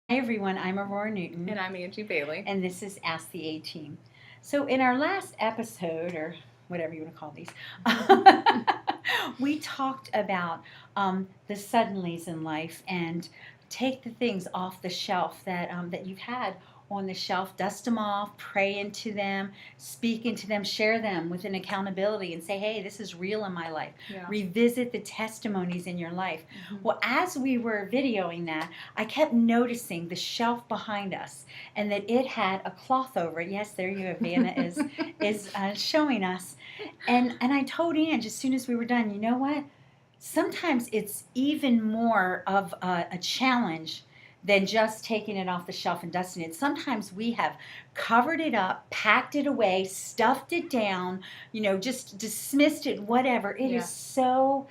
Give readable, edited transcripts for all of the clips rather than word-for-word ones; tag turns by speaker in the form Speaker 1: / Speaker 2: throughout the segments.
Speaker 1: Hi everyone, I'm Aurora Newton,
Speaker 2: And I'm Angie Bailey.
Speaker 1: and this is Ask the A Team. So, in our last episode, or whatever you want to call these, we talked about the suddenlies in life and take the things off the shelf that you've had on the shelf, dust them off, pray into them, speak into them, share them with an accountability, and say, hey, this is real in my life.
Speaker 2: Yeah.
Speaker 1: Revisit the testimonies in your life.
Speaker 2: Mm-hmm.
Speaker 1: Well, as we were videoing that, I kept noticing the shelf behind us and that it had a cloth over it. Yes, there you go. Vanna is showing us. And I told Ange as soon as we were done, you know what? Sometimes it's even more of a challenge than just taking it off the shelf and dusting it. Sometimes we have covered it up, packed it away, stuffed it down, just dismissed it, whatever. It
Speaker 2: Yeah.
Speaker 1: is so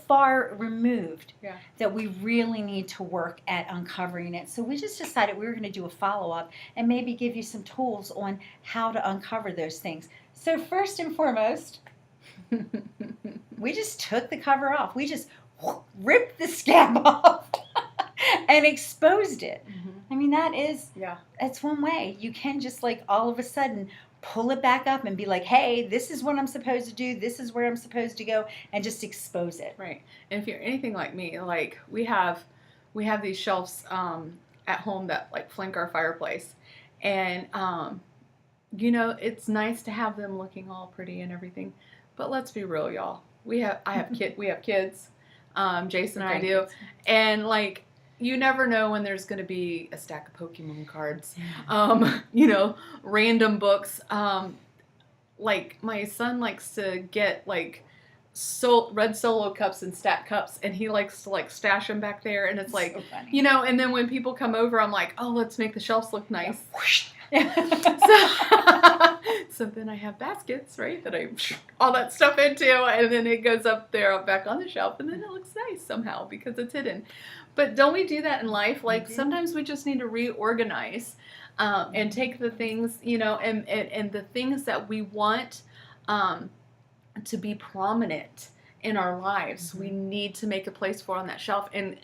Speaker 1: far removed
Speaker 2: Yeah.
Speaker 1: that we really need to work at uncovering it. So we just decided we were going to do a follow up and maybe give you some tools on how to uncover those things. So, first and foremost, we just took the cover off. We just ripped the scab off and exposed it.
Speaker 2: Mm-hmm.
Speaker 1: I mean,
Speaker 2: Yeah.
Speaker 1: that's one way. You can just like all of a sudden pull it back up and be like, hey, this is what I'm supposed to do. This is where I'm supposed to go, and just expose it.
Speaker 2: Right. And if you're anything like me, like we have these shelves at home that like flank our fireplace, and it's nice to have them looking all pretty and everything. But let's be real, y'all. We have kids. Jason and I do,
Speaker 1: Grandkids.
Speaker 2: and like you never know when there's going to be a stack of Pokemon cards, random books. Like my son likes to get like red Solo cups and stat cups, and he likes to like stash them back there, and it's like,
Speaker 1: So funny.
Speaker 2: and then when people come over, I'm like, oh, let's make the shelves look nice. So then I have baskets, right, that I all that stuff into, and then it goes up there back on the shelf, and then it looks nice somehow because it's hidden. But don't we do that in life? Like sometimes we just need to reorganize and take the things, and the things that we want to be prominent in our lives.
Speaker 1: Mm-hmm.
Speaker 2: We need to make a place for on that shelf and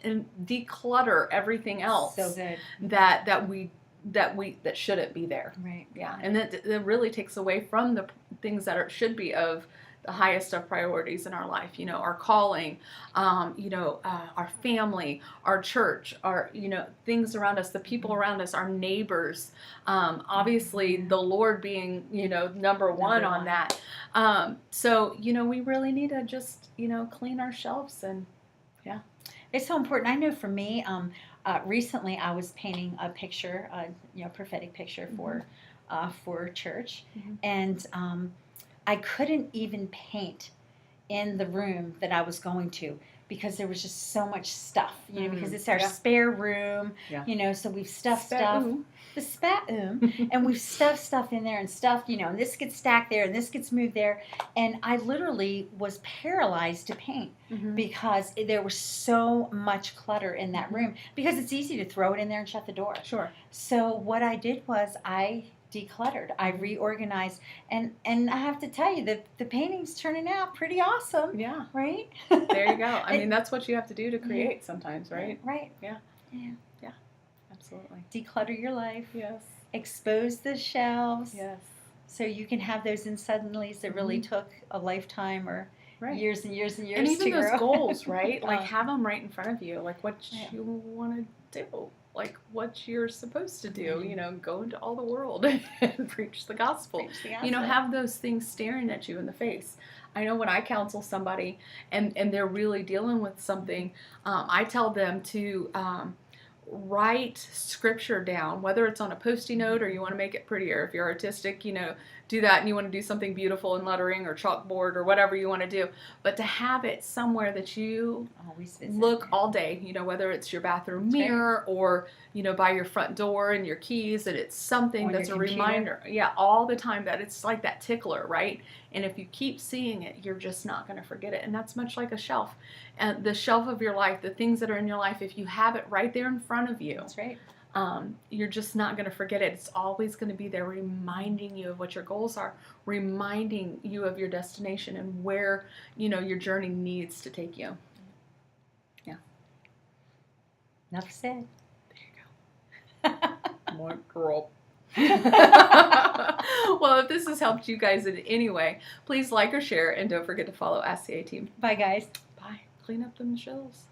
Speaker 2: declutter everything else.
Speaker 1: So good.
Speaker 2: that shouldn't be there.
Speaker 1: Right.
Speaker 2: Yeah, and that really takes away from the things that should be of the highest of priorities in our life. Our calling, our family, our church, our things around us, the people around us, our neighbors. Obviously, the Lord being number one on that. So we really need to just clean our shelves and yeah.
Speaker 1: It's so important. I know for me, recently I was painting a picture, prophetic picture for church,
Speaker 2: Mhm.
Speaker 1: and I couldn't even paint in the room that I was going to because there was just so much stuff, because it's our spare room,
Speaker 2: Yeah.
Speaker 1: so we've stuffed stuff. The spat-oom, and we've stuffed stuff in there and stuffed, and this gets stacked there and this gets moved there. And I literally was paralyzed to paint
Speaker 2: Mhm.
Speaker 1: because there was so much clutter in that room because it's easy to throw it in there and shut the door.
Speaker 2: Sure.
Speaker 1: So what I did was I decluttered, I reorganized, and I have to tell you that the painting's turning out pretty awesome.
Speaker 2: Yeah.
Speaker 1: Right?
Speaker 2: There you go. I mean, that's what you have to do to create sometimes, right?
Speaker 1: Right.
Speaker 2: Yeah.
Speaker 1: Yeah.
Speaker 2: Absolutely.
Speaker 1: Declutter your life.
Speaker 2: Yes.
Speaker 1: Expose the shelves.
Speaker 2: Yes.
Speaker 1: So you can have those in suddenlies that really took a lifetime or
Speaker 2: Right.
Speaker 1: years and years and years
Speaker 2: And even
Speaker 1: to
Speaker 2: those
Speaker 1: grow.
Speaker 2: goals, right? Like
Speaker 1: Oh.
Speaker 2: have them right in front of you, like what
Speaker 1: Yeah.
Speaker 2: you want to do, like what you're supposed to do.
Speaker 1: Mhm.
Speaker 2: Go into all the world and preach the gospel.
Speaker 1: Preach the gospel.
Speaker 2: Have those things staring at you in the face. I know when I counsel somebody and they're really dealing with something, I tell them to write scripture down, whether it's on a Post-it note or you want to make it prettier. If you're artistic, do that, and you want to do something beautiful in lettering or chalkboard or whatever you want to do. But to have it somewhere that you
Speaker 1: Always visit.
Speaker 2: look all day, whether it's your bathroom mirror or, by your front door and your keys, and it's something
Speaker 1: On
Speaker 2: that's a
Speaker 1: your computer.
Speaker 2: reminder. Yeah, all the time, that it's like that tickler, right? And if you keep seeing it, you're just not going to forget it. And that's much like a shelf. And the shelf of your life, the things that are in your life, if you have it right there in front of you,
Speaker 1: That's right.
Speaker 2: you're just not going to forget it. It's always going to be there, reminding you of what your goals are, reminding you of your destination and where, your journey needs to take you. Yeah.
Speaker 1: Enough said.
Speaker 2: There you go. My girl. Well, if this has helped you guys in any way, please like or share, and don't forget to follow Ask the A Team.
Speaker 1: Bye, guys.
Speaker 2: Bye. Clean up them shelves.